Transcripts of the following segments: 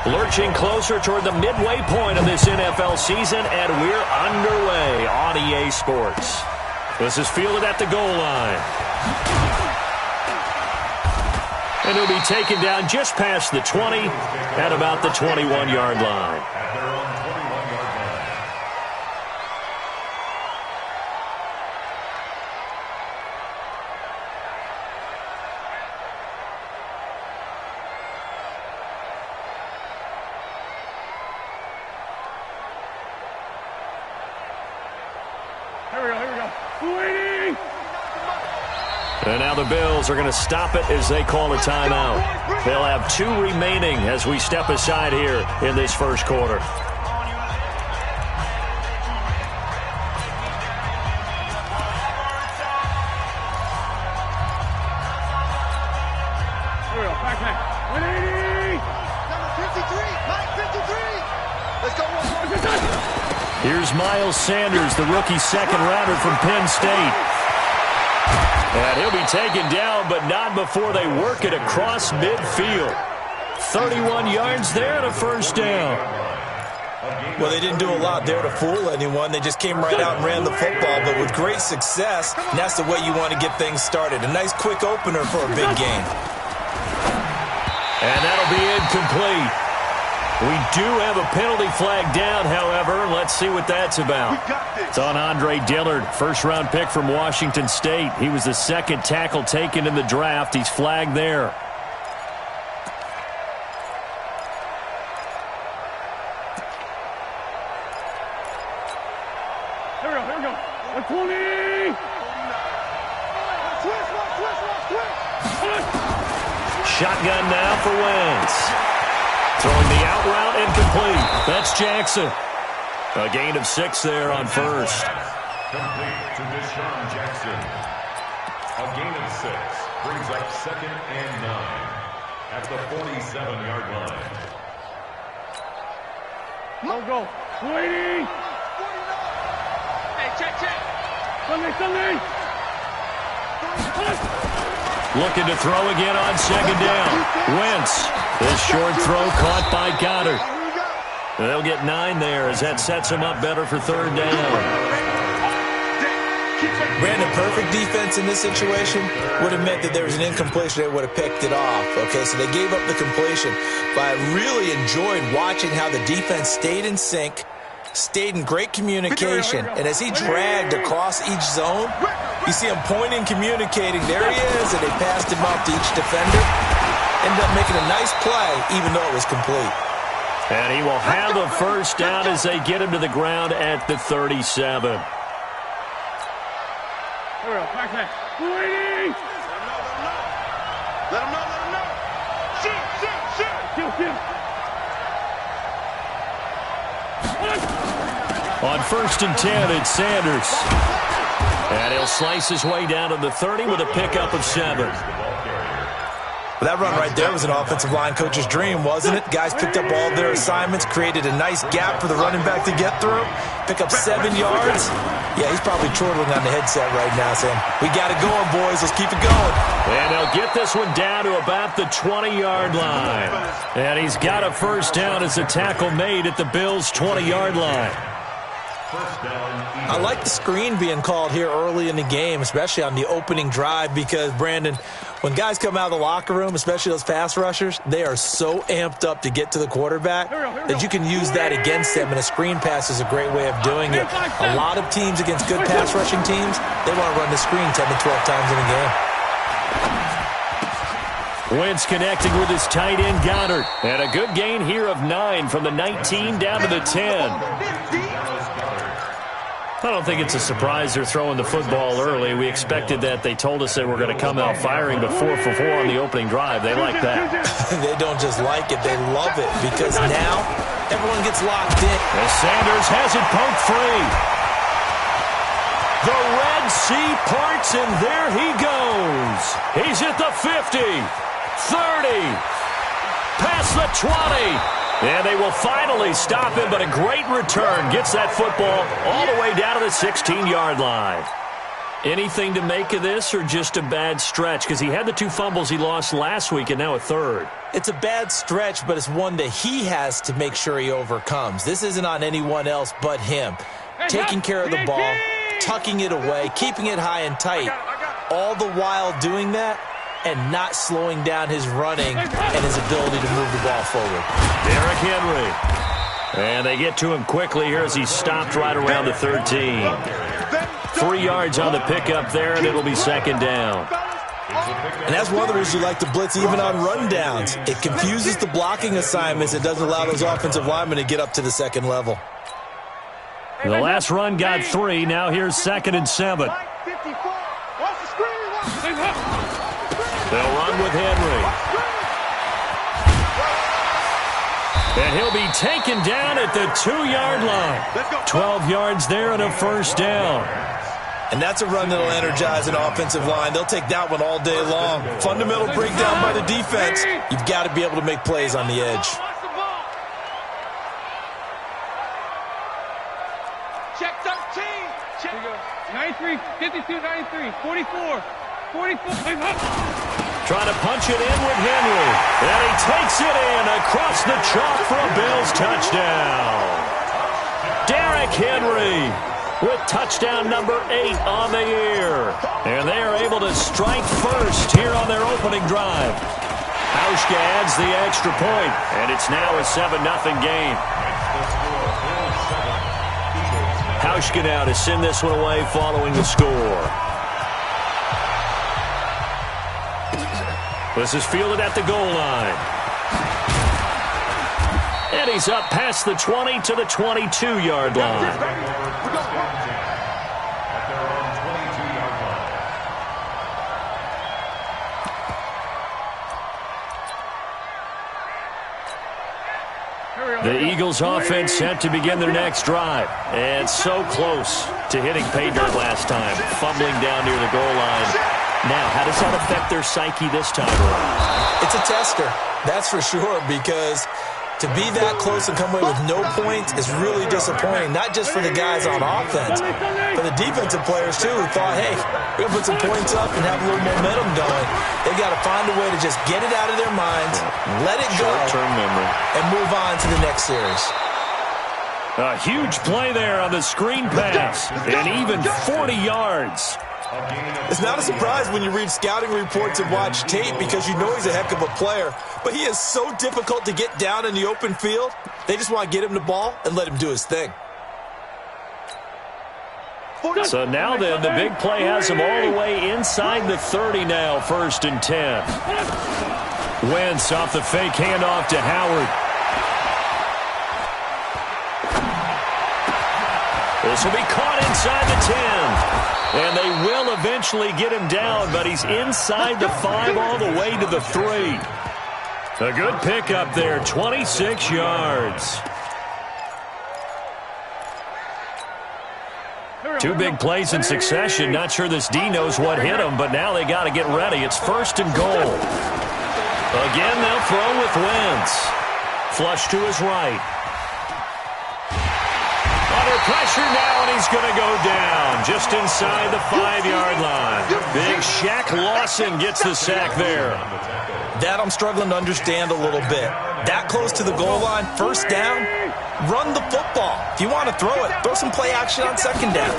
Lurching closer toward the midway point of this NFL season, and we're underway on EA Sports. This is fielded at the goal line. And he'll be taken down just past the 20 at about the 21-yard line. And now the Bills are going to stop it as they call a timeout. They'll have 2 remaining as we step aside here in this first quarter. Here's Miles Sanders, the rookie second rounder from Penn State. And he'll be taken down, but not before they work it across midfield. 31 yards there and a first down. Well, they didn't do a lot there to fool anyone. They just came right out and ran the football, but with great success, and that's the way you want to get things started. A nice quick opener for a big game. And that'll be incomplete. We do have a penalty flag down, however. Let's see what that's about. It's on Andre Dillard, first-round pick from Washington State. He was the second tackle taken in the draft. He's flagged there. Here we go. 120. Shotgun now for Wentz. Throwing the out route incomplete. That's Jackson. A gain of 6 there on first. Complete to Deshaun Jackson. A gain of 6 brings up 2nd and 9 at the 47-yard line. Go. 280. Hey, check. Sunday. Looking to throw again on second down. Wentz. This short throw caught by Goddard. They'll get 9 there as that sets them up better for third down. Brandon, perfect defense in this situation would have meant that there was an incompletion. They would have picked it off. Okay, so they gave up the completion. But I really enjoyed watching how the defense stayed in sync, stayed in great communication, and as he dragged across each zone, you see him pointing, communicating. There he is, and they passed him off to each defender. Ended up making a nice play, even though it was complete. And he will have a first down as they get him to the ground at the 37. Here we go. Back. 280. Let him know. Shoot. On 1st and 10, it's Sanders. And he'll slice his way down to the 30 with a pickup of 7. Well, that run right there was an offensive line coach's dream, wasn't it? Guys picked up all their assignments, created a nice gap for the running back to get through, pick up 7 yards. Yeah, he's probably chortling on the headset right now saying, we got it going, boys. Let's keep it going. And they'll get this one down to about the 20-yard line. And he's got a first down as a tackle made at the Bills' 20-yard line. I like the screen being called here early in the game, especially on the opening drive, because, Brandon, when guys come out of the locker room, especially those pass rushers, they are so amped up to get to the quarterback that you can use that against them, and a screen pass is a great way of doing it. A lot of teams against good pass rushing teams, they want to run the screen 10 to 12 times in a game. Wentz connecting with his tight end, Goddard. And a good gain here of 9 from the 19 down to the 10. I don't think it's a surprise they're throwing the football early. We expected that. They told us they were going to come out firing, but 4 for 4 on the opening drive. They like that. They don't just like it, they love it, because now everyone gets locked in. As Sanders has it poked free. The Red Sea parts, and there he goes. He's at the 50, 30, past the 20. And they will finally stop him, but a great return gets that football all the way down to the 16-yard line. Anything to make of this or just a bad stretch? Because he had the 2 fumbles he lost last week and now a third. It's a bad stretch, but it's one that he has to make sure he overcomes. This isn't on anyone else but him. Taking care of the ball, tucking it away, keeping it high and tight, all the while doing that and not slowing down his running and his ability to move the ball forward. Derrick Henry. And they get to him quickly here as he's stopped right around the 13. 3 yards on the pickup there, and it'll be second down. And that's one of the reasons you like to blitz even on rundowns. It confuses the blocking assignments. It doesn't allow those offensive linemen to get up to the second level. The last run got 3. Now here's 2nd and 7. They'll run with Henry. And he'll be taken down at the 2-yard line. 12 yards there and a first down. And that's a run that'll energize an offensive line. They'll take that one all day long. Fundamental breakdown by the defense. You've got to be able to make plays on the edge. Check 13. Check 93, 52, 93, 44, 44. Trying to punch it in with Henry. And he takes it in across the chalk for a Bills touchdown. Derrick Henry with touchdown number 8 on the year. And they are able to strike first here on their opening drive. Hauschka adds the extra point, and it's now a 7-0 game. Hauschka now to send this one away following the score. This is fielded at the goal line. And he's up past the 20 to the 22-yard line. The Eagles offense set to begin their next drive. And so close to hitting pay dirt last time. Fumbling down near the goal line. Now, how does that affect their psyche this time around? It's a tester, that's for sure, because to be that close and come away with no points is really disappointing, not just for the guys on offense, but the defensive players, too, who thought, hey, we're going to put some points up and have a little momentum going. They've got to find a way to just get it out of their minds, let it go, short-term memory, and move on to the next series. A huge play there on the screen pass, and even 40 yards. It's not a surprise when you read scouting reports and watch tape because you know he's a heck of a player, but he is so difficult to get down in the open field. They just want to get him the ball and let him do his thing. So now then, the big play has him all the way inside the 30 now, 1st and 10. Wentz off the fake handoff to Howard. This will be caught inside the 10. And they will eventually get him down, but he's inside the 5 all the way to the 3. A good pickup there, 26 yards. 2 big plays in succession. Not sure this D knows what hit him, but now they got to get ready. It's 1st and goal. Again, they'll throw with Wentz. Flush to his right. Under pressure now, and he's going to go down just inside the 5-yard line. Big Shaq Lawson gets the sack there. That I'm struggling to understand a little bit. That close to the goal line, 1st down, run the football. If you want to throw it, throw some play action on 2nd down.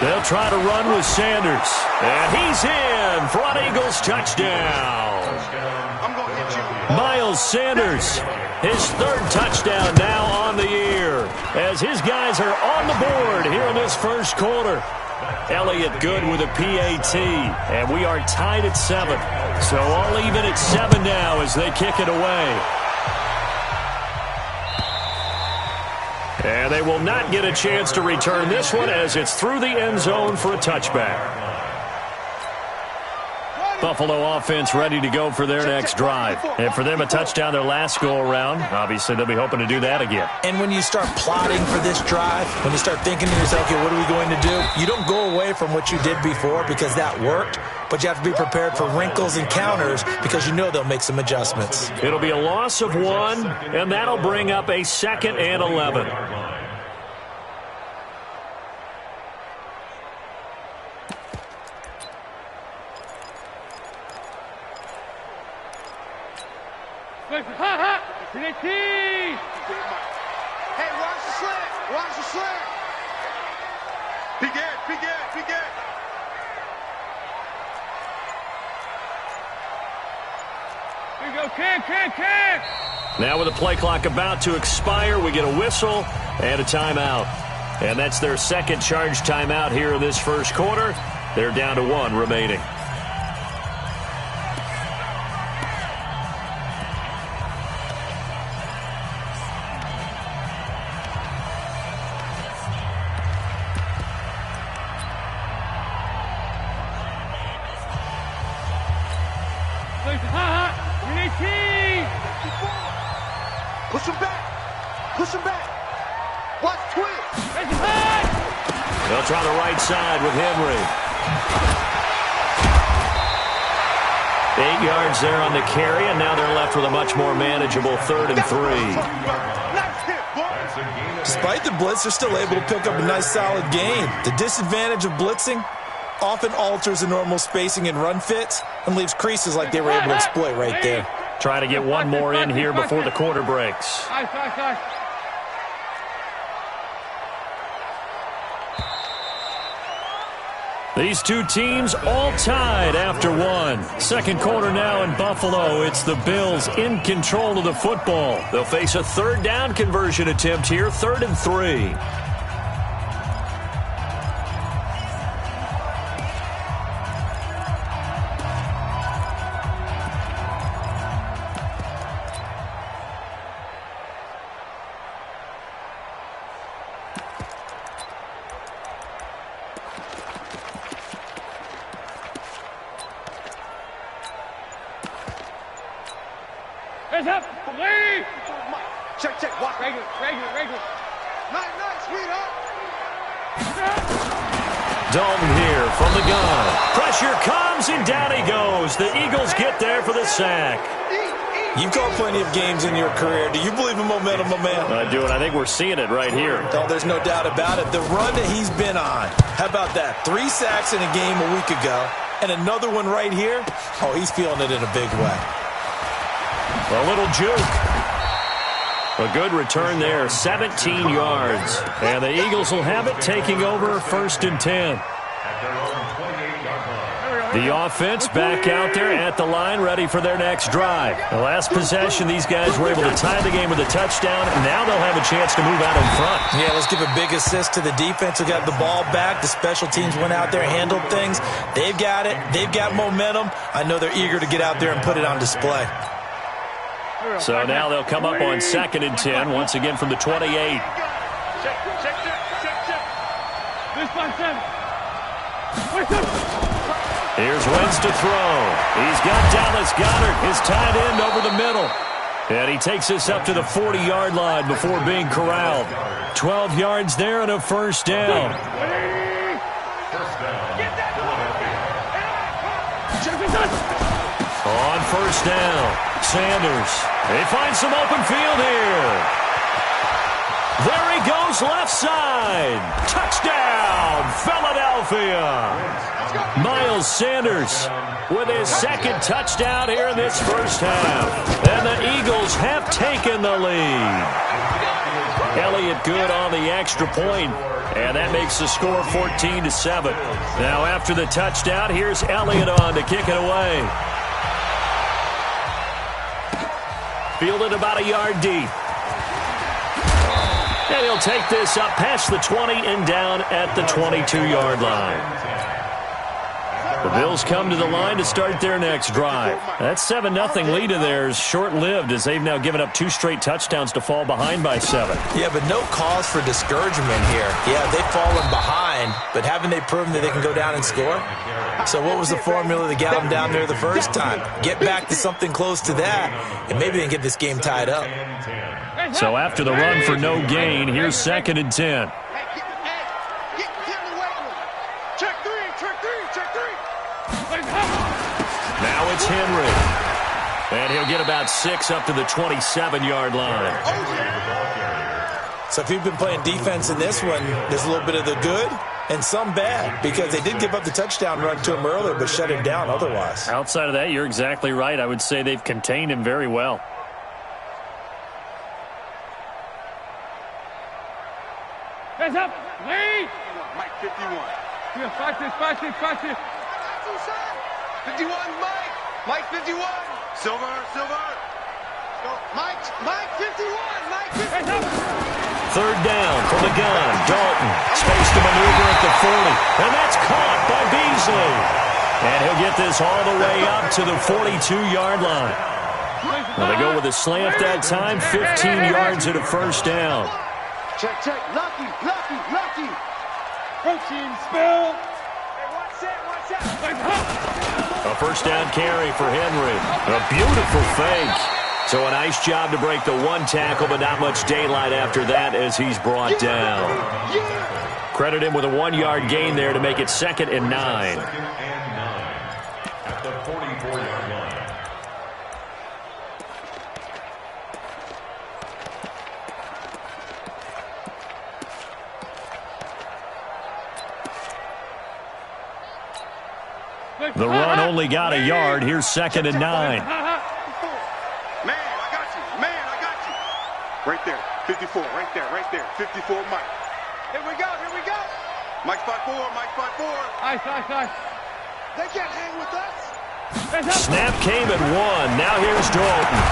They'll try to run with Sanders. And he's in for an Eagles touchdown. Miles Sanders, his 3rd touchdown now on the year, as his guys are on the board here in this 1st quarter. Elliott Good with a PAT, and we are tied at 7. So all even at 7 now as they kick it away. And they will not get a chance to return this one as it's through the end zone for a touchback. Buffalo offense ready to go for their next drive. And for them, a touchdown their last go-around. Obviously, they'll be hoping to do that again. And when you start plotting for this drive, when you start thinking to yourself, okay, what are we going to do? You don't go away from what you did before because that worked, but you have to be prepared for wrinkles and counters because you know they'll make some adjustments. It'll be a loss of 1, and that'll bring up a 2nd and 11. Hey, watch the slant. Watch the slant. Begin. Here you go, can. Now with the play clock about to expire, we get a whistle and a timeout. And that's their second charge timeout here in this first quarter. They're down to one remaining. Push him back. Watch twist. They'll try the right side with Henry. 8 yards there on the carry, and now they're left with a much more manageable 3rd and 3. Despite the blitz, they're still able to pick up a nice, solid gain. The disadvantage of blitzing often alters the normal spacing and run fits and leaves creases like they were able to exploit right there. Trying to get one more in here before the quarter breaks. These two teams all tied after one. Second quarter now in Buffalo. It's the Bills in control of the football. They'll face a third down conversion attempt here, 3rd and 3. Hands up! Lead! Check. Walk. Regular. Nice, sweetheart. Dalton here from the gun. Pressure comes, and down he goes. The Eagles get there for the sack. You've called plenty of games in your career. Do you believe in momentum, my man? I do, and I think we're seeing it right here. Oh, there's no doubt about it. The run that he's been on. How about that? 3 sacks in a game a week ago, and another one right here. Oh, he's feeling it in a big way. A little juke. A good return there, 17 yards. And the Eagles will have it, taking over 1st and 10. The offense back out there at the line, ready for their next drive. The last possession, these guys were able to tie the game with a touchdown, and now they'll have a chance to move out in front. Yeah, let's give a big assist to the defense who got the ball back. The special teams went out there, handled things. They've got it. They've got momentum. I know they're eager to get out there and put it on display. So now they'll come up on 2nd and 10, once again from the 28. Check. This by 7. Here's Wentz to throw. He's got Dallas Goedert, his tight end, over the middle. And he takes us up to the 40-yard line before being corralled. 12 yards there and a 1st down. On 1st down, Sanders. They find some open field here. There he goes, left side. Touchdown, Philadelphia. Miles Sanders with his 2nd touchdown here in this first half. And the Eagles have taken the lead. Elliott good on the extra point, and that makes the score 14-7. Now after the touchdown, here's Elliott on to kick it away. Fielded about a yard deep. And he'll take this up past the 20 and down at the 22-yard line. The Bills come to the line to start their next drive. That 7-0 lead of theirs short-lived as they've now given up 2 straight touchdowns to fall behind by 7. Yeah, but no cause for discouragement here. Yeah, they've fallen behind, but haven't they proven that they can go down and score? So what was the formula that got them down there the first time? Get back to something close to that, and maybe they can get this game tied up. So after the run for no gain, here's 2nd and 10. Now it's Henry. And he'll get about 6 up to the 27-yard line. So if you've been playing defense in this one, there's a little bit of the good and some bad, because they did give up the touchdown run to him earlier, but shut him down otherwise. Outside of that, you're exactly right. I would say they've contained him very well. Hands up. Lead. Mike 51. Here, fight this. 51, Mike. Mike 51. Silver. Go. Mike 51. Mike 51. Hands up. Third down from the gun. Dalton. Space to maneuver at the 40. And that's caught by Beasley. And he'll get this all the way up to the 42-yard line. Well, they go with a slant that time. 15 yards at a first down. Check. Lucky. Protein spill. Hey, watch that. A first down carry for Henry. A beautiful fake. So a nice job to break the one tackle, but not much daylight after that as he's brought down. Credit him with a 1-yard gain there to make it 2nd and 9. Second and 9 at the 44-yard line. The run only got a yard. Here's 2nd and 9. Man, I got you. Right there. 54. Right there. 54, Mike. Here we go. Mike 5-4. Nice. They can't hang with us. Hands up. Snap came at 1. Now here's Dalton.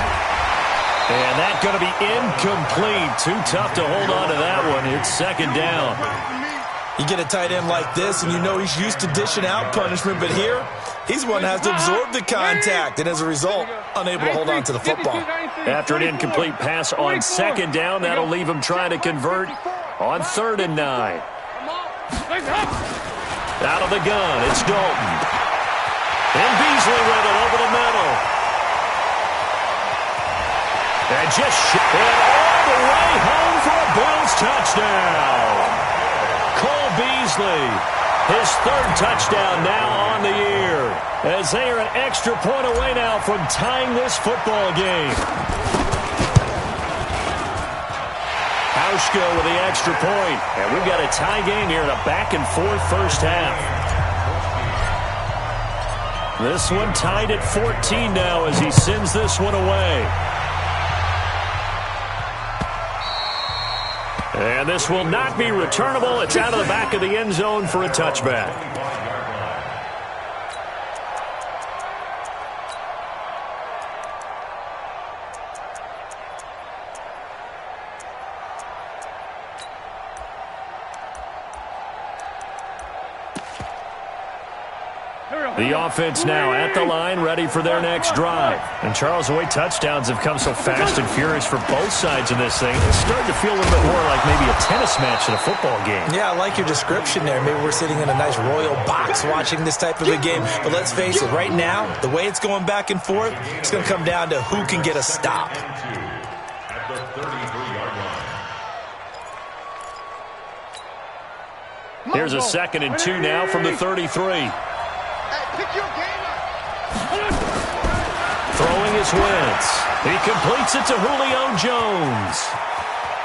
And that's going to be incomplete. Too tough to hold on to that one. It's 2nd down. You get a tight end like this, and you know he's used to dishing out punishment, but here, he's one that has to absorb the contact, and as a result, unable to hold on to the football. After an incomplete pass on 2nd down, that'll leave him trying to convert on 3rd and 9. Out of the gun, it's Dalton. And Beasley with it over the middle. And just all the way home for a Bills touchdown. Cole Beasley, his 3rd touchdown now on the year, as they are an extra point away now from tying this football game. Hauschka with the extra point, and we've got a tie game here in a back-and-forth first half. This one tied at 14 now as he sends this one away. And this will not be returnable. It's out of the back of the end zone for a touchback. The offense now at the line, ready for their next drive. And Charles, the way touchdowns have come so fast and furious for both sides of this thing, it's starting to feel a little bit more like maybe a tennis match in a football game. Yeah, I like your description there. Maybe we're sitting in a nice royal box watching this type of a game. But let's face it, right now, the way it's going back and forth, it's going to come down to who can get a stop. At the 33-yard line. Here's a 2nd and 2 now from the 33. Pick your game up. Throwing his Wentz. He completes it to Julio Jones.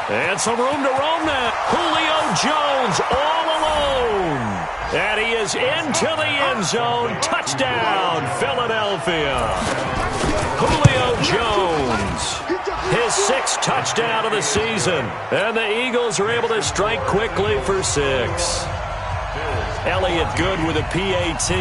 And some room to roam now. Julio Jones all alone. And he is into the end zone. Touchdown, Philadelphia. Julio Jones. His 6th touchdown of the season. And the Eagles are able to strike quickly for 6. Elliott Good with a PAT.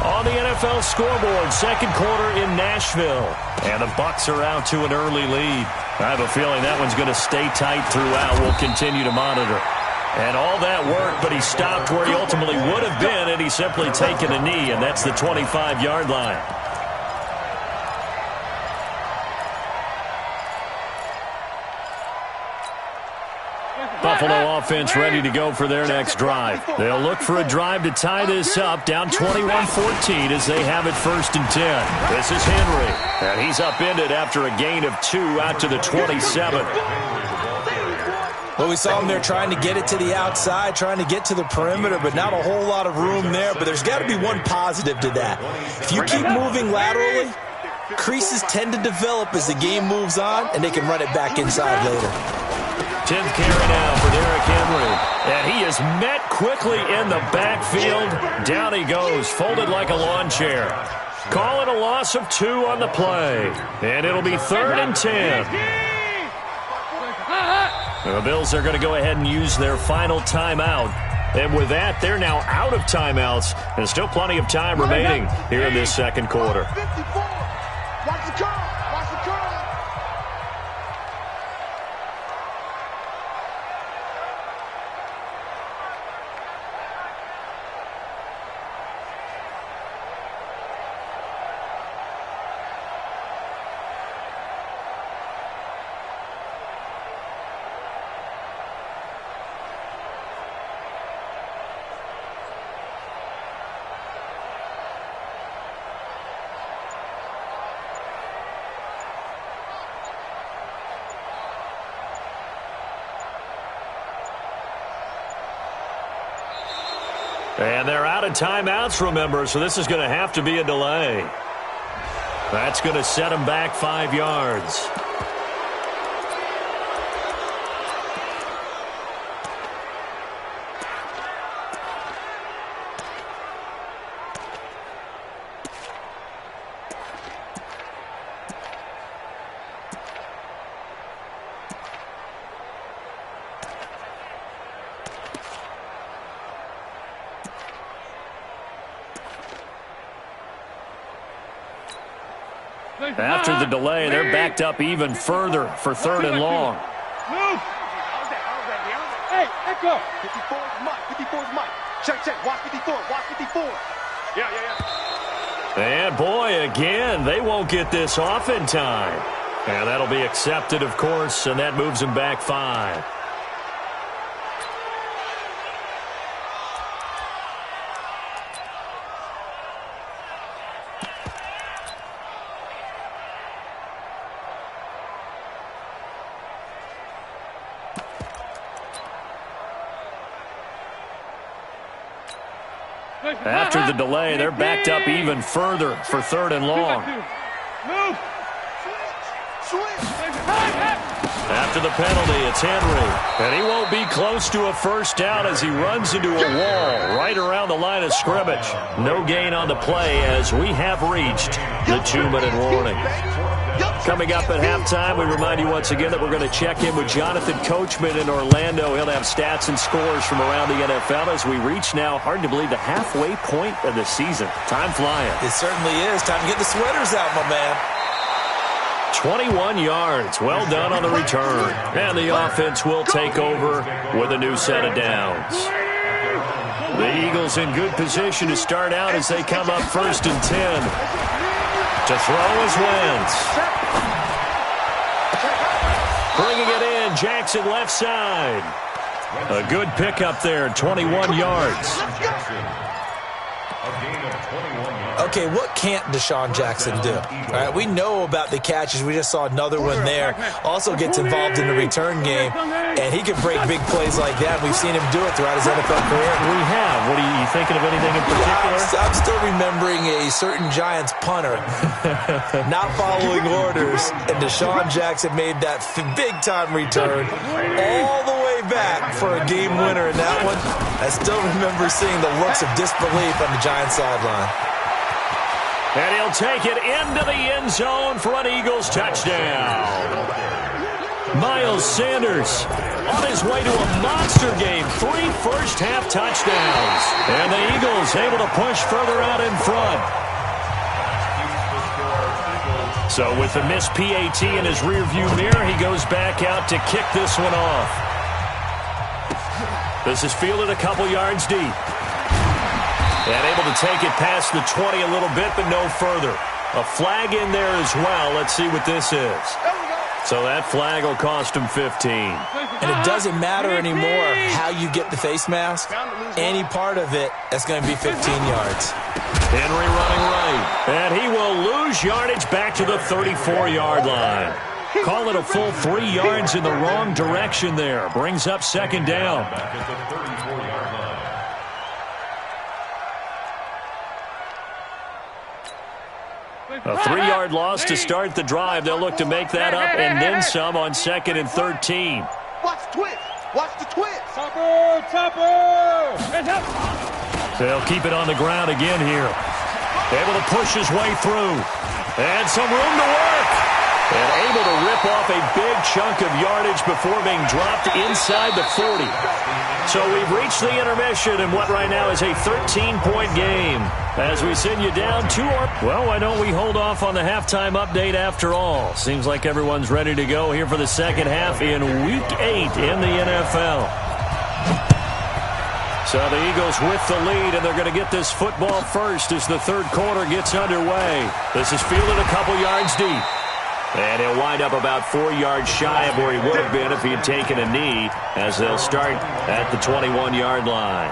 On the NFL scoreboard, 2nd quarter in Nashville. And the Bucs are out to an early lead. I have a feeling that one's going to stay tight throughout. We'll continue to monitor. And all that work, but he stopped where he ultimately would have been, and he's simply taken a knee, and that's the 25-yard line. Buffalo offense ready to go for their next drive. They'll look for a drive to tie this up, down 21-14 as they have it 1st and 10. This is Henry, and he's upended after a gain of 2 out to the 27. Well, we saw him there trying to get it to the outside, trying to get to the perimeter, but not a whole lot of room there. But there's got to be one positive to that. If you keep moving laterally, creases tend to develop as the game moves on, and they can run it back inside later. 10th carry now for Derrick Henry. And he is met quickly in the backfield. Down he goes, folded like a lawn chair. Call it a loss of 2 on the play. And it'll be 3rd and 10. The Bills are going to go ahead and use their final timeout. And with that, they're now out of timeouts. And still plenty of time remaining here in this second quarter. 54. Watch the curl. Watch the curl. And they're out of timeouts, remember, so this is going to have to be a delay. That's going to set them back 5 yards. After the delay, they're backed up even further for 3rd and long. Move! Hey, echo! 54 is Mike. 54 is Mike. Check. Watch 54. Watch 54. Yeah. And boy, again, they won't get this off in time. And that'll be accepted, of course, and that moves them back 5. After the delay, they're backed up even further for 3rd and long. Move! Switch. After the penalty, it's Henry. And he won't be close to a first down as he runs into a wall right around the line of scrimmage. No gain on the play as we have reached the 2-minute warning. Coming up at halftime, we remind you once again that we're going to check in with Jonathan Coachman in Orlando. He'll have stats and scores from around the NFL as we reach now, hard to believe, the halfway point of the season. Time flying. It certainly is. Time to get the sweaters out, my man. 21 yards. Well done on the return. And the offense will take over with a new set of downs. The Eagles in good position to start out as they come up 1st and 10. To throw is Wentz. Bringing it in, Jackson left side. A good pickup there, 21 yards. Okay, what can't Deshaun Jackson do? All right, we know about the catches. We just saw another one there. Also gets involved in the return game, and he can break big plays like that. We've seen him do it throughout his NFL career. We have. What are you thinking of anything in particular? I'm still remembering a certain Giants punter not following orders, and Deshaun Jackson made that big-time return all the way back for a game winner in that one. I still remember seeing the looks of disbelief on the Giants sideline. And he'll take it into the end zone for an Eagles touchdown. Miles Sanders on his way to a monster game. 3 first-half touchdowns. And the Eagles able to push further out in front. So with the missed PAT in his rearview mirror, he goes back out to kick this one off. This is fielded a couple yards deep. And able to take it past the 20 a little bit, but no further. A flag in there as well. Let's see what this is. So that flag will cost him 15. And it doesn't matter anymore how you get the face mask. Any part of it, that's going to be 15 yards. Henry running right. And he will lose yardage back to the 34-yard line. Call it a full 3 yards in the wrong direction there. Brings up 2nd down. Back at the 34-yard line. A 3-yard loss to start the drive. They'll look to make that up and then some on 2nd and 13. Watch the twist. Watch the twist. Topper! They'll keep it on the ground again here. Able to push his way through. And some room to work. And able to rip off a big chunk of yardage before being dropped inside the 40. So we've reached the intermission in what right now is a 13-point game. As we send you down 2 well, why don't we hold off on the halftime update after all? Seems like everyone's ready to go here for the second half in Week 8 in the NFL. So the Eagles with the lead, and they're going to get this football first as the third quarter gets underway. This is fielded a couple yards deep. And he'll wind up about 4 yards shy of where he would have been if he had taken a knee, as they'll start at the 21-yard line.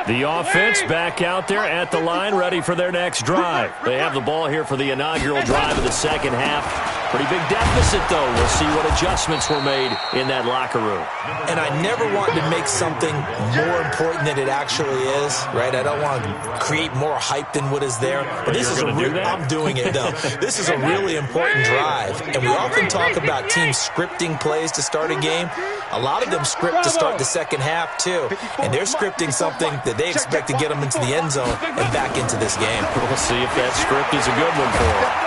The offense back out there at the line, ready for their next drive. They have the ball here for the inaugural drive of the second half. Pretty big deficit, though. We'll see what adjustments were made in that locker room. And I never want to make something more important than it actually is, right? I don't want to create more hype than what is there. But this is I'm doing it, though. This is a really important drive. And we often talk about teams scripting plays to start a game. A lot of them script to start the second half, too. And they're scripting something that they expect to get them into the end zone and back into this game. We'll see if that script is a good one for them.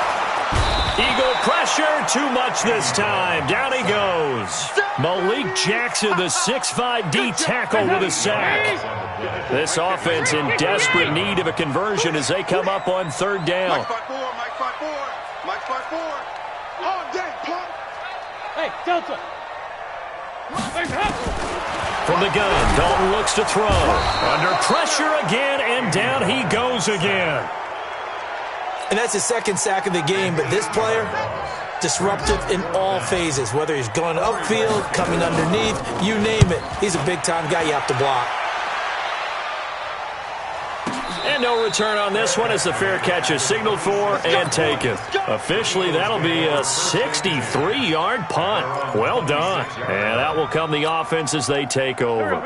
Eagle pressure, too much this time. Down he goes. Malik Jackson, the 6'5" D tackle with a sack. This offense in desperate need of a conversion as they come up on third down. Mike 5-4, Mike 5-4, Mike 5-4. All day, pump. Hey, Delta. From the gun, Dalton looks to throw. Under pressure again, and down he goes again. And that's his second sack of the game, but this player, disruptive in all phases, whether he's going upfield, coming underneath, you name it. He's a big-time guy you have to block. And no return on this one as the fair catch is signaled for and taken. Officially, that'll be a 63-yard punt. Well done. And that will come the offense as they take over.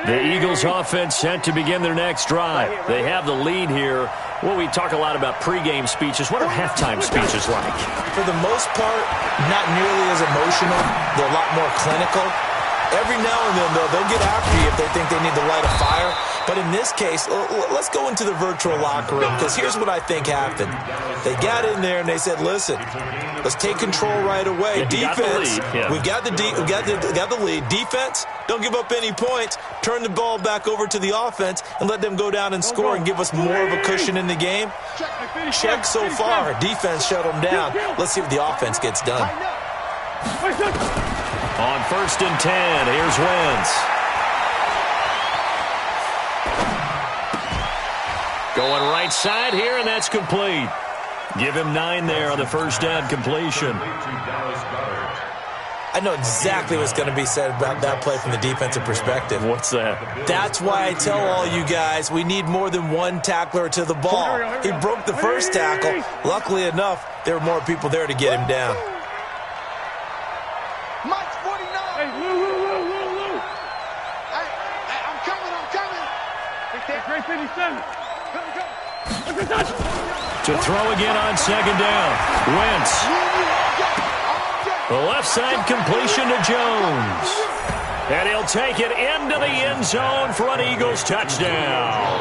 The Eagles offense set to begin their next drive. They have the lead here. Well, we talk a lot about pregame speeches. What are halftime speeches like? For the most part, not nearly as emotional. They're a lot more clinical. Every now and then, though, they'll get after you if they think they need to light a fire. But in this case, let's go into the virtual locker room, because here's what I think happened. They got in there and they said, listen, let's take control right away. Defense, we got the lead. Defense, don't give up any points. Turn the ball back over to the offense and let them go down and score and give us more of a cushion in the game. Check so far. Defense shut them down. Let's see what the offense gets done. On 1st and 10, here's Wentz. Going right side here, and that's complete. Give him 9 there on the first down completion. I know exactly what's going to be said about that play from the defensive perspective. What's that? That's why I tell all you guys we need more than one tackler to the ball. He broke the first tackle. Luckily enough, there were more people there to get him down. Mike's 49. Hey, Lou. Hey, I'm coming. Great 57. To throw again on second down. Wentz. The left side completion to Jones. And he'll take it into the end zone for an Eagles touchdown.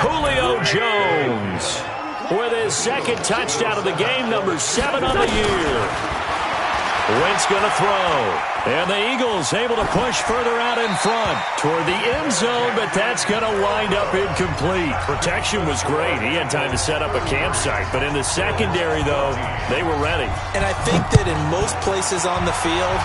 Julio Jones with his second touchdown of the game, number 7 on the year. Wentz going to throw. And the Eagles able to push further out in front toward the end zone, but that's going to wind up incomplete. Protection was great. He had time to set up a campsite, but in the secondary, though, they were ready. And I think that in most places on the field,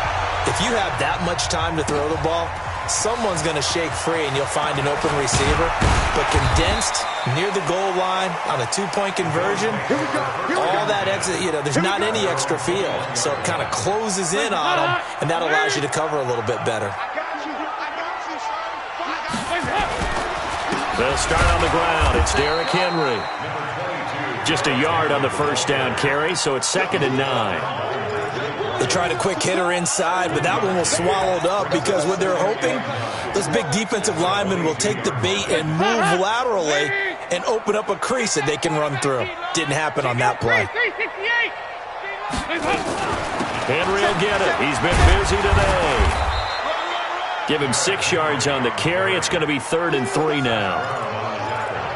if you have that much time to throw the ball, someone's going to shake free and you'll find an open receiver. But condensed near the goal line on a 2-point conversion, all that exit, there's not any extra field. So it kind of closes in on them, and that allows you to cover a little bit better. They'll start on the ground. It's Derrick Henry. Just a yard on the first down carry, so it's 2nd and 9. They tried a quick hitter inside, but that one was swallowed up because what they're hoping, those big defensive linemen will take the bait and move laterally and open up a crease that they can run through. Didn't happen on that play. Henry will get it. He's been busy today. Give him 6 yards on the carry. It's going to be 3rd and 3 now.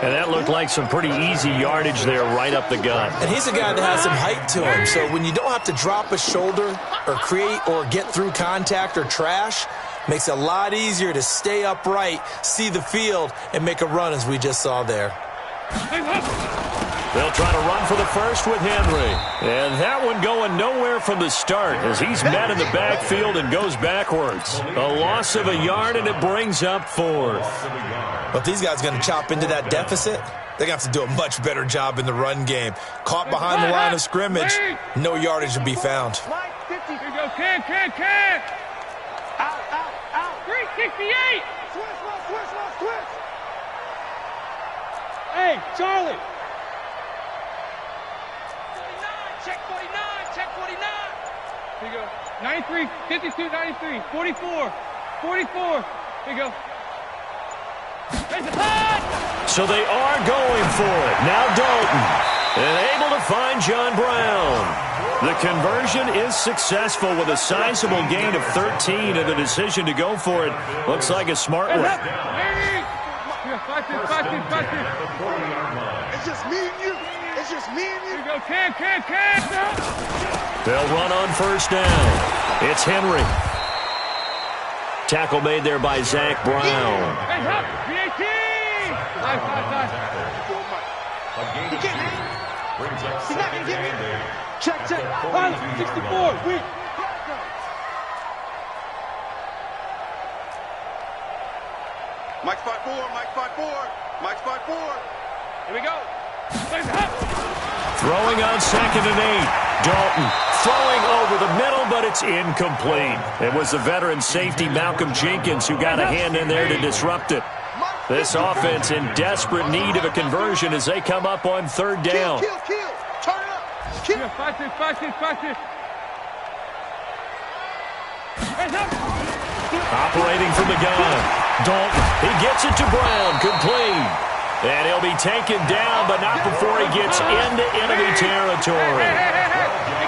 And that looked like some pretty easy yardage there right up the gut. And he's a guy that has some height to him. So when you don't have to drop a shoulder or create or get through contact or trash, makes it a lot easier to stay upright, see the field, and make a run as we just saw there. They'll try to run for the first with Henry. And that one going nowhere from the start as he's met in the backfield and goes backwards. A loss of a yard, and it brings up 4th. But these guys are going to chop into that deficit. They're going to have to do a much better job in the run game. Caught behind the line of scrimmage, no yardage to be found. Here you go, can. Out. 368. Switch. Hey, Charlie. 49, check 49. Here you go. 93, 52, 93, 44. Here you go. There's a punt! So they are going for it. Now Dalton. And able to find John Brown. The conversion is successful with a sizable gain of 13, and the decision to go for it looks like a smart one. It's just me and you. Here you go, can. They'll run on first down. It's Henry. Tackle made there by Zach Brown. Hey, hop, BAT! Nice. He's not going to get me. Check. 64, weak. Mike's 5'4". Here we go. Throwing on 2nd and 8. Dalton throwing over the middle, but it's incomplete. It was the veteran safety Malcolm Jenkins who got a hand in there to disrupt it. This offense in desperate need of a conversion as they come up on 3rd down. Kill. Turn it up. Kill. 5-6. Operating from the gun. Dalton, he gets it to Brown, complete. And he'll be taken down, but not before he gets into enemy territory.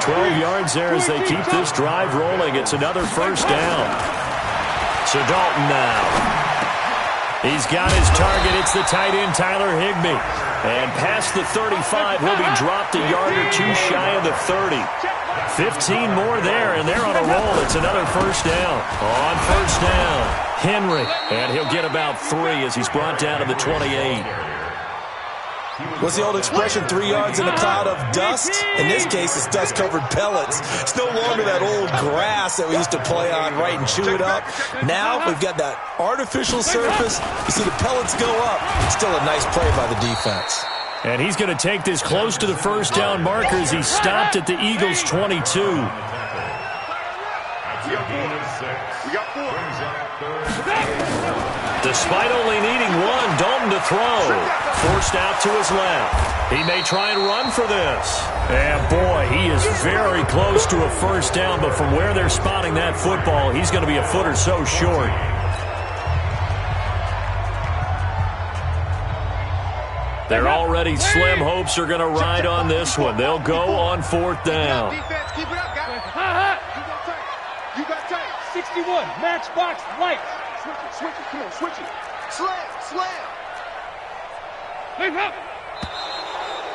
12 yards there as they keep this drive rolling. It's another first down. So Dalton now. He's got his target. It's the tight end, Tyler Higbee. And past the 35, he'll be dropped a yard or two shy of the 30. 15 more there, and they're on a roll. It's another first down. On first down, Henry. And he'll get about 3 as he's brought down to the 28. What's the old expression, 3 yards in a cloud of dust? In this case, it's dust-covered pellets. It's no longer that old grass that we used to play on, right, and chew it up. Now we've got that artificial surface. You see the pellets go up. Still a nice play by the defense. And he's going to take this close to the first down marker as he stopped at the Eagles' 22. Despite only needing 1, Dalton to throw. Forced out to his left. He may try and run for this. And boy, he is very close to a first down, but from where they're spotting that football, he's going to be a foot or so short. Their already slim hopes are going to ride on this one. They'll go on 4th down. Defense, keep it up, guys. You got tight. 61, matchbox, light. Switch it. Come on, switch it. Slam. Leave up.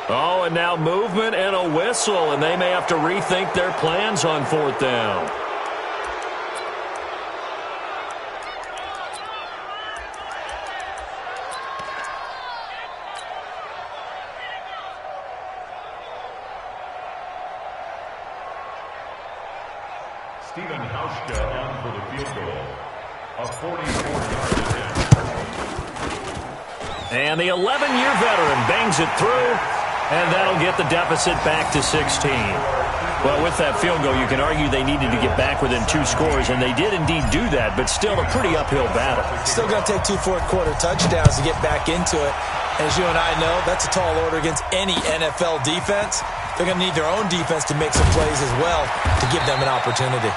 Oh, and now movement and a whistle, and they may have to rethink their plans on 4th down. Stephen Hauschka on for the field goal. A 44-yard attempt. And the 11-year veteran bangs it through, and that'll get the deficit back to 16. Well, with that field goal, you can argue they needed to get back within 2 scores, and they did indeed do that, but still a pretty uphill battle. Still going to take 2 fourth-quarter touchdowns to get back into it. As you and I know, that's a tall order against any NFL defense. They're going to need their own defense to make some plays as well to give them an opportunity.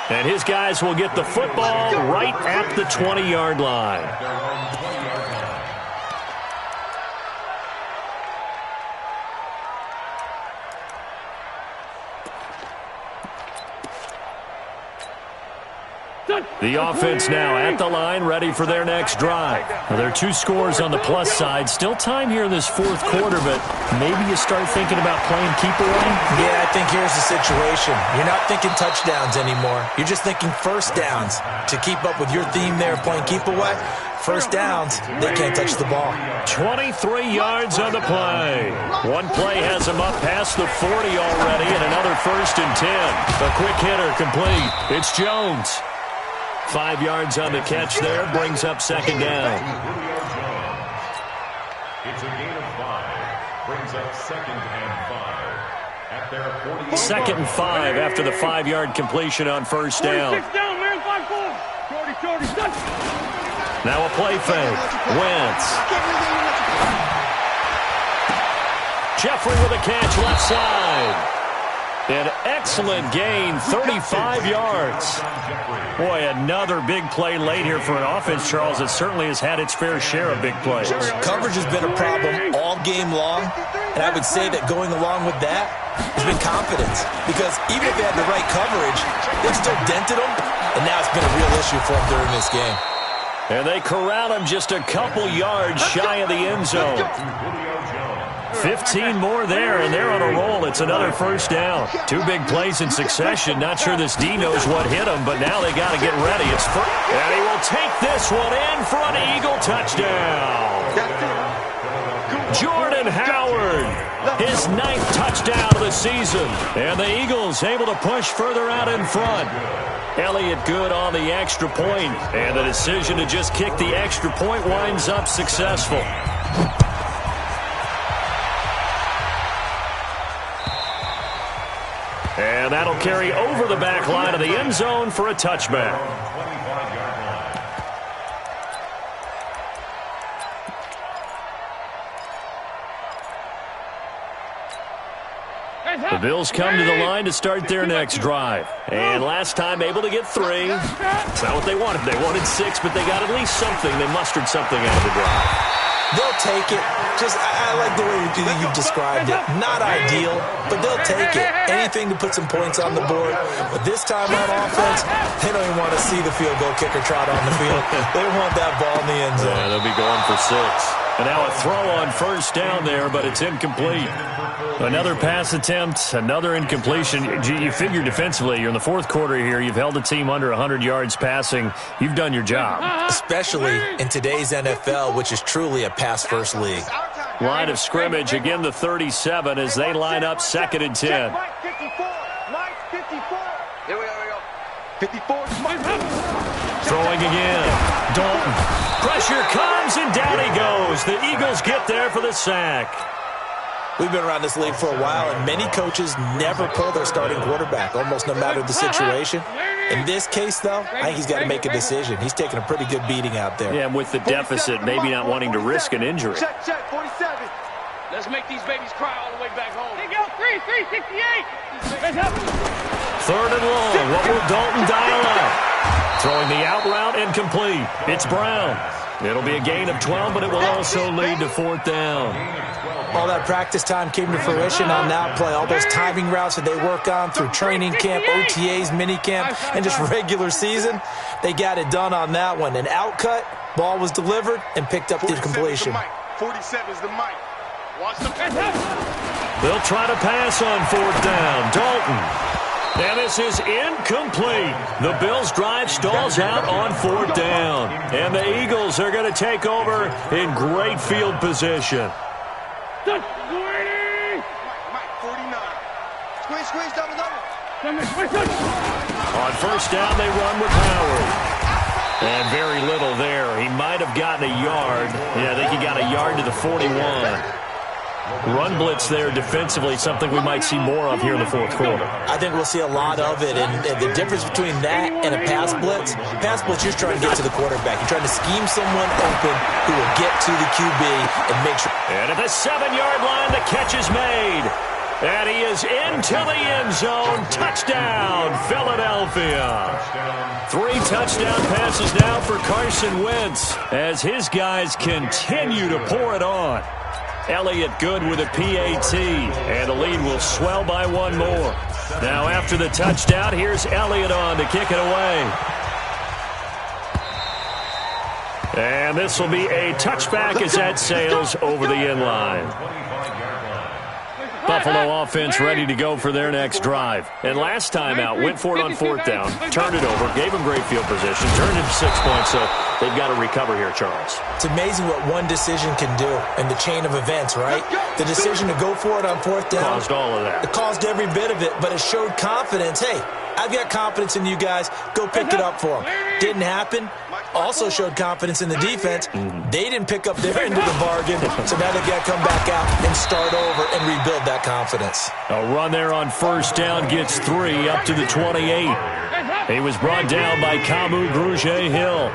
And his guys will get the football right at the 20-yard line. The offense now at the line, ready for their next drive. Now, there are 2 scores on the plus side. Still time here in this fourth quarter, but maybe you start thinking about playing keep away? Yeah, I think here's the situation. You're not thinking touchdowns anymore. You're just thinking first downs. To keep up with your theme there, playing keep away, first downs, they can't touch the ball. 23 yards on the play. One play has him up past the 40 already, and another 1st and 10. A quick hitter complete. It's Jones. 5 yards on the catch there, brings up 2nd down. It's a gain of 5, brings up 2nd and 5. At their 2nd and 5 after the 5-yard completion on 1st down. 46 down, man, 5-4. Shorty, Now a play fake. Wentz. Jeffrey with a catch left side. An excellent gain, 35 yards. Boy, another big play late here for an offense, Charles, that certainly has had its fair share of big plays. Coverage has been a problem all game long, and I would say that going along with that has been confidence. Because even if they had the right coverage, they've still dented them, and now it's been a real issue for them during this game. And they corral him just a couple yards shy of the end zone. 15 more there, and they're on a roll. It's another 1st down. 2 big plays in succession. Not sure this D knows what hit him, but now they got to get ready. It's first, and he will take this one in for an Eagle touchdown. Jordan Howard, his 9th touchdown of the season. And the Eagles able to push further out in front. Elliott good on the extra point, and the decision to just kick the extra point winds up successful. And that'll carry over the back line of the end zone for a touchback. The Bills come to the line to start their next drive. And last time able to get 3. It's not what they wanted. They wanted 6, but they got at least something. They mustered something out of the drive. They'll take it. Just, I like the way you've described it. Not ideal, but they'll take it. Anything to put some points on the board. But this time on offense, they don't even want to see the field goal kicker trot on the field. They want that ball in the end zone. Yeah, they'll be going for 6. And now a throw on 1st down there, but it's incomplete. Another pass attempt, another incompletion. You figure defensively, you're in the 4th quarter here. You've held a team under 100 yards passing. You've done your job. Especially in today's NFL, which is truly a pass-first league. Line of scrimmage, again the 37 as they line up 2nd and 10. Mike 54. Mike 54. Here we go. 54 is Mike. Throwing again. Dalton. Pressure comes, and down he goes. The Eagles get there for the sack. We've been around this league for a while, and many coaches never pull their starting quarterback, almost no matter the situation. In this case, though, I think he's got to make a decision. He's taking a pretty good beating out there. Yeah, and with the deficit, maybe not wanting to risk an injury. Check, 47. Let's make these babies cry all the way back home. Hey, go, 368. 3rd and long. What will Dalton dial up? Throwing the out route incomplete. It's Brown. It'll be a gain of 12, but it will also lead to 4th down. All that practice time came to fruition on that play. All those timing routes that they work on through training camp, OTAs, minicamp, and just regular season, they got it done on that one. An outcut, ball was delivered, and picked up the completion. 47 is the mic. Watch the They'll try to pass on 4th down. Dalton. And this is incomplete. The Bills' drive stalls out on 4th down. And the Eagles are going to take over in great field position. Mike 49. Squeeze, double. On 1st down, they run with Howard. And very little there. He might have gotten a yard. Yeah, I think he got a yard to the 41. Run blitz there defensively, something we might see more of here in the 4th quarter. I think we'll see a lot of it, and the difference between that and a pass blitz, you're just trying to get to the quarterback. You're trying to scheme someone open who will get to the QB and make sure. And at the 7-yard line, the catch is made. And he is into the end zone. Touchdown, Philadelphia. 3 touchdown passes now for Carson Wentz as his guys continue to pour it on. Elliott good with a PAT, and the lead will swell by 1 more. Now after the touchdown, here's Elliott on to kick it away. And this will be a touchback as that sails over the end line. Buffalo offense ready to go for their next drive. And last time out, went for it on fourth down, turned it over, gave them great field position, turned it to 6 points, so they've got to recover here, Charles. It's amazing what one decision can do in the chain of events, right? The decision to go for it on fourth down. Caused all of that. It caused every bit of it, but it showed confidence. Hey, I've got confidence in you guys. Go pick it up for them. Didn't happen. Also showed confidence in the defense. They didn't pick up their end of the bargain, so now they've got to come back out and start over and rebuild that confidence. A run there on first down gets 3 up to the 28. He was brought down by Kamu Grugier-Hill.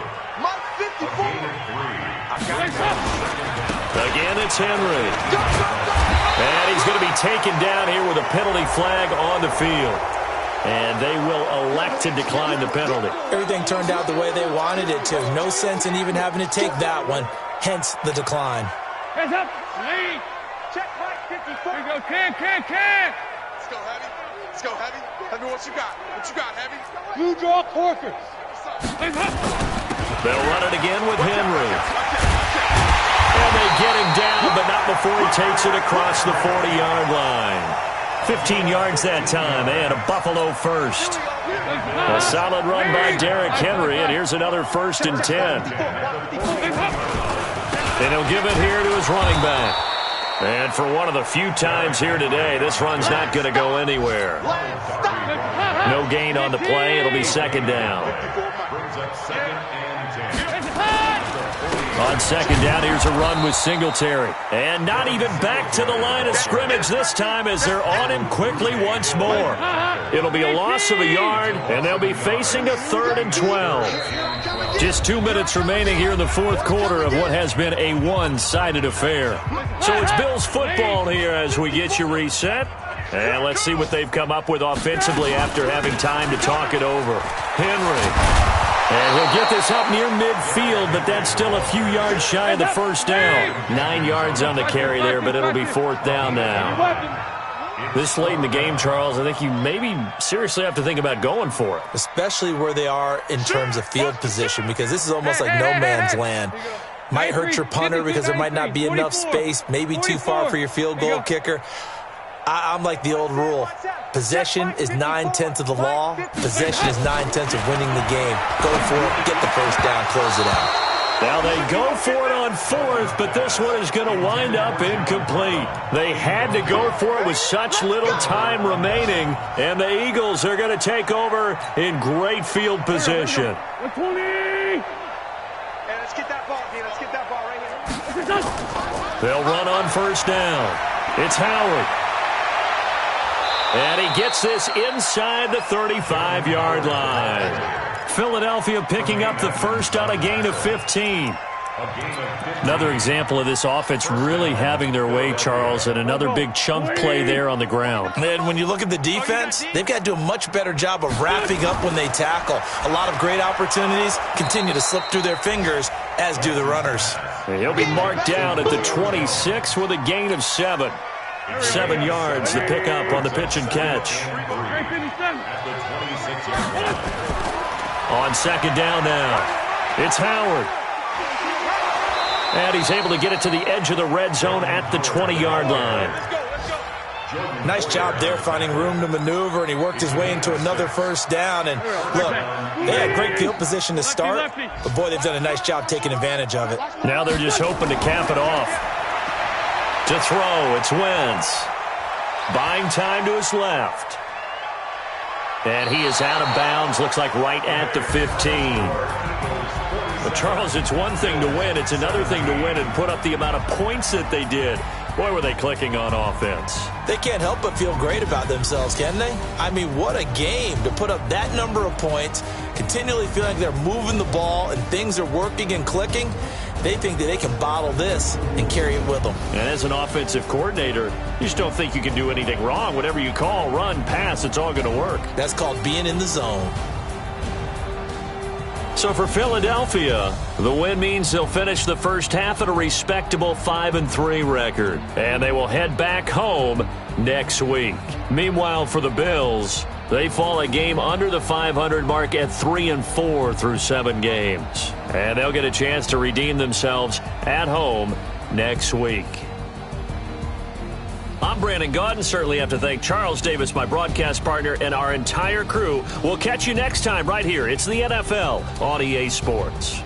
Again, it's Henry. And he's going to be taken down here with a penalty flag on the field. And they will elect to decline the penalty. Everything turned out the way they wanted it to. No sense in even having to take that one, hence the decline. Hands up. Lead. Check right 54. Here we go. Can. Let's go, Heavy. Let's go, Heavy. Heavy, what you got? What you got, Heavy? Blue draw Corker. Hands up. They'll run it again with Henry. And they get him down, but not before he takes it across the 40-yard line. 15 yards that time, and a Buffalo first. A solid run by Derrick Henry, and here's another 1st and 10. And he'll give it here to his running back. And for one of the few times here today, this run's not going to go anywhere. No gain on the play. It'll be 2nd down. On 2nd down, here's a run with Singletary. And not even back to the line of scrimmage this time as they're on him quickly once more. It'll be a loss of a yard, and they'll be facing a 3rd and 12. Just 2 minutes remaining here in the 4th quarter of what has been a one-sided affair. So it's Bills football here as we get you reset. And let's see what they've come up with offensively after having time to talk it over. Henry. And he'll get this up near midfield, but that's still a few yards shy of the 1st down. 9 yards on the carry there, but it'll be 4th down now. This late in the game, Charles, I think you maybe seriously have to think about going for it. Especially where they are in terms of field position, because this is almost like no man's land. Might hurt your punter because there might not be enough space, maybe too far for your field goal kicker. I'm like the old rule. Possession is 9/10 of the law. Possession is 9/10 of winning the game. Go for it, get the 1st down, close it out. Now they go for it on 4th, but this one is going to wind up incomplete. They had to go for it with such little time remaining, and the Eagles are going to take over in great field position. 20. Hey, let's get that ball, D. Let's get that ball right here. They'll run on 1st down. It's Howard. And he gets this inside the 35-yard line. Philadelphia picking up the first on a gain of 15. Another example of this offense really having their way, Charles, and another big chunk play there on the ground. And when you look at the defense, they've got to do a much better job of wrapping up when they tackle. A lot of great opportunities continue to slip through their fingers, as do the runners. And he'll be marked down at the 26 with a gain of 7. 7 yards, the pickup on the pitch and catch. On 2nd down now, it's Howard. And he's able to get it to the edge of the red zone at the 20-yard line. Nice job there finding room to maneuver, and he worked his way into another 1st down. And look, they had great field position to start, but boy, they've done a nice job taking advantage of it. Now they're just hoping to cap it off. To throw, it's Wentz. Buying time to his left. And he is out of bounds, looks like right at the 15. But, Charles, it's one thing to win. It's another thing to win and put up the amount of points that they did. Boy, were they clicking on offense. They can't help but feel great about themselves, can they? I mean, what a game to put up that number of points, continually feeling like they're moving the ball and things are working and clicking. They think that they can bottle this and carry it with them. And as an offensive coordinator, you just don't think you can do anything wrong. Whatever you call, run, pass, it's all going to work. That's called being in the zone. So for Philadelphia, the win means they'll finish the first half at a respectable 5-3 record. And they will head back home next week. Meanwhile, for the Bills, They fall a game under the 500 mark at 3-4 through 7 games. And they'll get a chance to redeem themselves at home next week. I'm Brandon Gaudin. Certainly have to thank Charles Davis, my broadcast partner, and our entire crew. We'll catch you next time right here. It's the NFL on EA Sports.